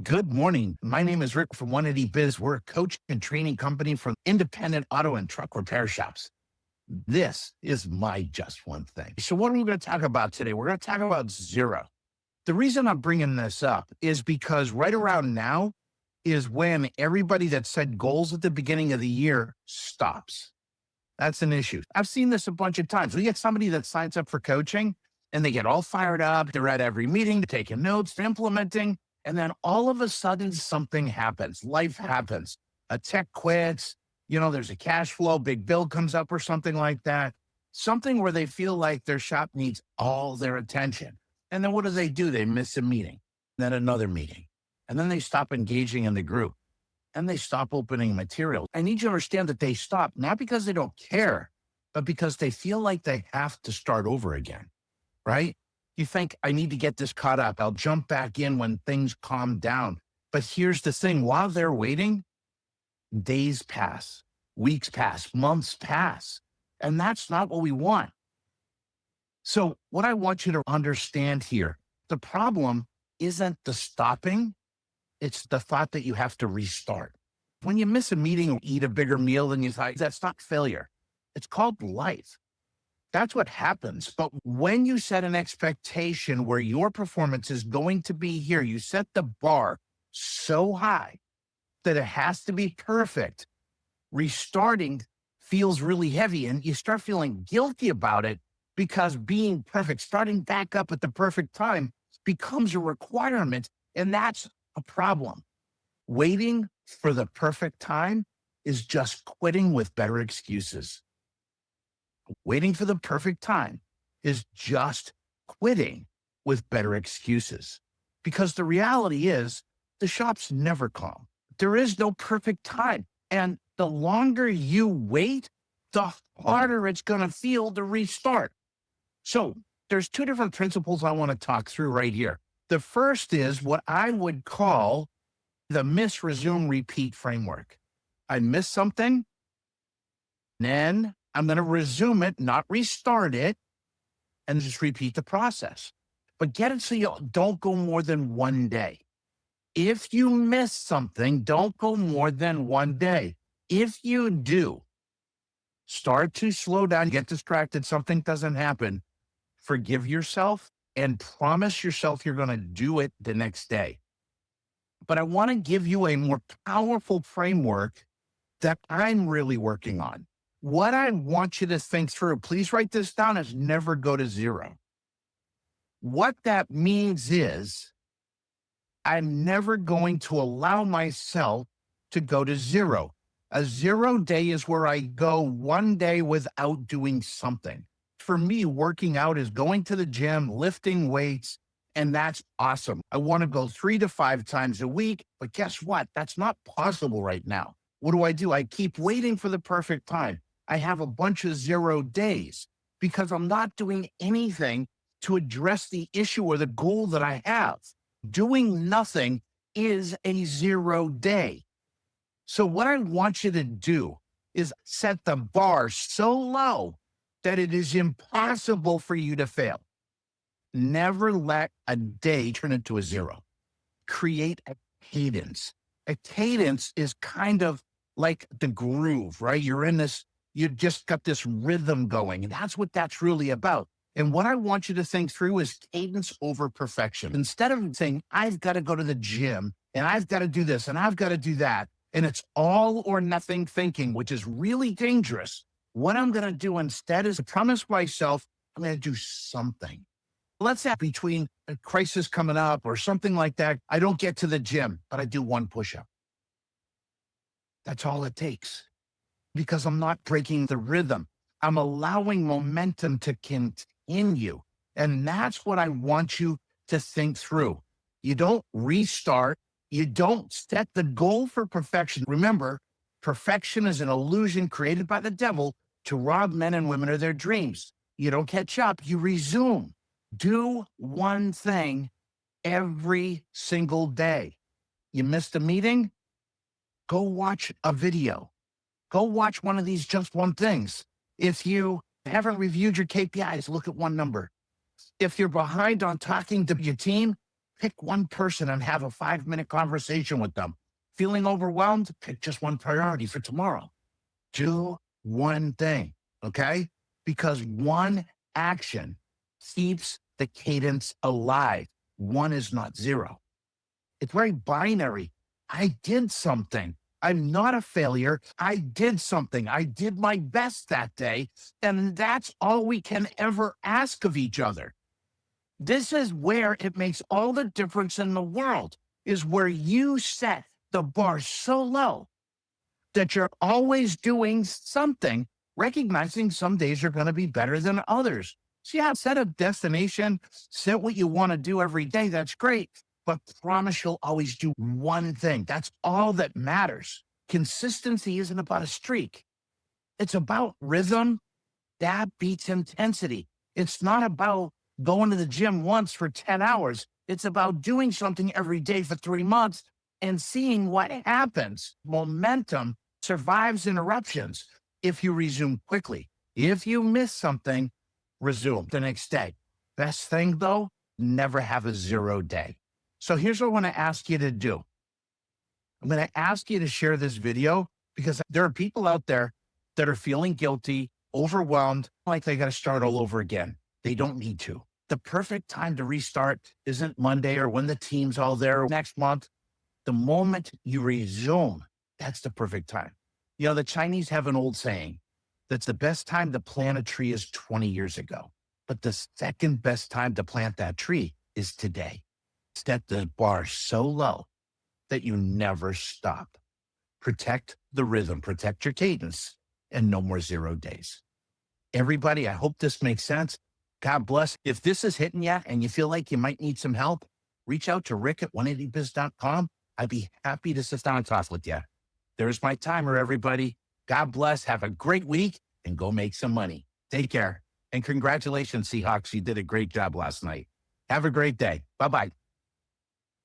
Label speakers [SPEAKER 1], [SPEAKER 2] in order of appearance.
[SPEAKER 1] Good morning. My name is Rick from 180 Biz. We're a coach and training company for independent auto and truck repair shops. This is my just one thing. So what are we going to talk about today? We're going to talk about zero. The reason I'm bringing this up is because right around now is when everybody that set goals at the beginning of the year stops. That's an issue. I've seen this a bunch of times. We get somebody that signs up for coaching and they get all fired up. They're at every meeting, they're taking notes, they're implementing. And then all of a sudden, something happens. Life happens. A tech quits. There's a cash flow, big bill comes up or something like that. Something where they feel like their shop needs all their attention. And then what do? They miss a meeting, then another meeting. And then they stop engaging in the group and they stop opening material. I need you to understand that they stop, not because they don't care, but because they feel like they have to start over again, right? You think, I need to get this caught up. I'll jump back in when things calm down. But here's the thing. While they're waiting, days pass, weeks pass, months pass. And that's not what we want. So what I want you to understand here, the problem isn't the stopping. It's the thought that you have to restart. When you miss a meeting or eat a bigger meal than you thought, that's not failure. It's called life. That's what happens. But when you set an expectation where your performance is going to be here, you set the bar so high that it has to be perfect. Restarting feels really heavy and you start feeling guilty about it because being perfect, starting back up at the perfect time becomes a requirement. And that's a problem. Waiting for the perfect time is just quitting with better excuses. Waiting for the perfect time is just quitting with better excuses. Because the reality is the shops never calm. There is no perfect time. And the longer you wait, the harder it's going to feel to restart. So there's two different principles I want to talk through right here. The first is what I would call the miss, resume, repeat framework. I miss something, then I'm going to resume it, not restart it, and just repeat the process. But get it so you don't go more than one day. If you miss something, don't go more than one day. If you do, start to slow down, get distracted, something doesn't happen, forgive yourself and promise yourself you're going to do it the next day. But I want to give you a more powerful framework that I'm really working on. What I want you to think through, please write this down, is never go to zero. What that means is I'm never going to allow myself to go to zero. A 0 day is where I go one day without doing something. For me, working out is going to the gym, lifting weights, and that's awesome. I want to go 3 to 5 times a week, but guess what? That's not possible right now. What do? I keep waiting for the perfect time. I have a bunch of 0 days because I'm not doing anything to address the issue or the goal that I have. Doing nothing is a 0 day. So what I want you to do is set the bar so low that it is impossible for you to fail. Never let a day turn into a 0. Create a cadence. A cadence is kind of like the groove, right? You just got this rhythm going, and that's what that's really about. And what I want you to think through is cadence over perfection. Instead of saying, I've got to go to the gym and I've got to do this and I've got to do that, and it's all or nothing thinking, which is really dangerous. What I'm going to do instead is promise myself I'm going to do something. Let's say between a crisis coming up or something like that, I don't get to the gym, but I do one push-up. That's all it takes. Because I'm not breaking the rhythm. I'm allowing momentum to continue. And that's what I want you to think through. You don't restart. You don't set the goal for perfection. Remember, perfection is an illusion created by the devil to rob men and women of their dreams. You don't catch up, you resume. Do one thing every single day. You missed a meeting? Go watch a video. Go watch one of these just one things. If you haven't reviewed your KPIs, look at one number. If you're behind on talking to your team, Pick one person and have a 5-minute conversation with them. Feeling overwhelmed? Pick just one priority for tomorrow. Do one thing, okay? Because one action keeps the cadence alive. One is not zero. It's very binary. I did something. I'm not a failure. I did something. I did my best that day. And that's all we can ever ask of each other. This is where it makes all the difference in the world, is where you set the bar so low that you're always doing something, recognizing some days are going to be better than others. So yeah, set a destination, set what you want to do every day. That's great. But promise you'll always do one thing. That's all that matters. Consistency isn't about a streak. It's about rhythm. That beats intensity. It's not about going to the gym once for 10 hours. It's about doing something every day for 3 months and seeing what happens. Momentum survives interruptions if you resume quickly. If you miss something, resume the next day. Best thing though, never have a 0 day. So here's what I want to ask you to do. I'm going to ask you to share this video because there are people out there that are feeling guilty, overwhelmed, like they got to start all over again. They don't need to. The perfect time to restart isn't Monday or when the team's all there next month. The moment you resume, that's the perfect time. You know, the Chinese have an old saying that's the best time to plant a tree is 20 years ago. But the second best time to plant that tree is today. Set the bar so low that you never stop. Protect the rhythm, protect your cadence, and no more 0 days. Everybody, I hope this makes sense. God bless. If this is hitting you and you feel like you might need some help, reach out to Rick at 180biz.com. I'd be happy to sit down and talk with you. There's my timer, everybody. God bless. Have a great week and go make some money. Take care. And congratulations, Seahawks. You did a great job last night. Have a great day. Bye-bye.